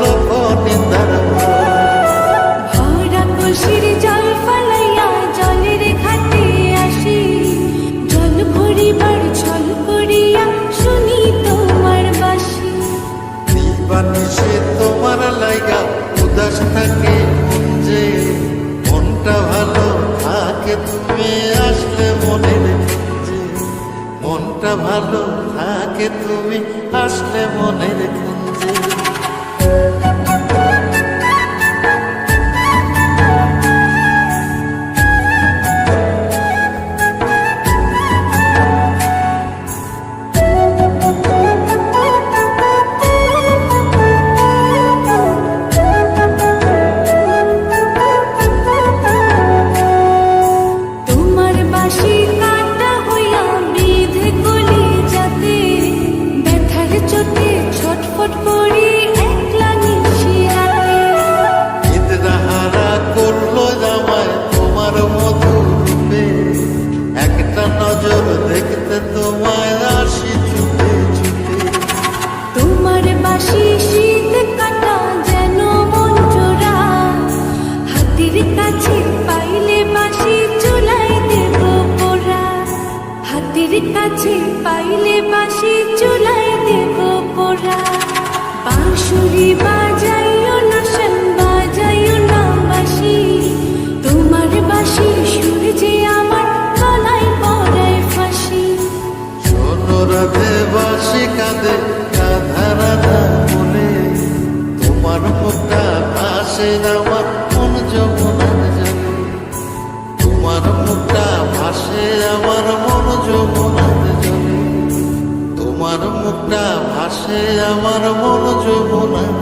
লক্ষ নিন্দার ভরা কলসির জল ফলাইয়া জলের ঘাটে আসি, জল ভরিবার ছল করিয়া শুনি তোমার বাঁশি। দিবানিশি তোমার লাইগা উদাস থাকে মন যে, মনটা ভালো থাকে তুমি আসলে মনের কুঞ্জে, মনটা ভালো থাকে তুমি আসলে মনের কুঞ্জে। তোমার বাঁশি কাটা হইয়া বিধে কলি যাতে, ব্যথার চোটে ছটফট করি একলা নিশি রাতে। নিদ্রাহারা করলো জামায় তোমার মধু রূপে, একটা নজর দেখতে তোমায় আসি ছুটে ছুটে। তোমার বাঁশি শীত কাটা যেন মন জোড়া, হাতির কাছে পাইলে বাঁশি চুলাই দেব পোড়া। হাতির কাছে পাইলে বাঁশি চুলাই দেব পোড়া। বাঁশুরি বাজাইও না শান, বাজাইও না বাঁশি, তোমার বাঁশি সুর যে আমার গলায় পড়ায় ফাঁসি। শোনো রাধে বাঁশি কাঁদে রাধা রাধা বলে, তোমার মুখটা ভাসে আমার মন যমুনার জলে, তোমার মুখটা ভাসে আমার মন যমুনার জলে, তোমার মুখটা ভাসে আমার মন যমুনার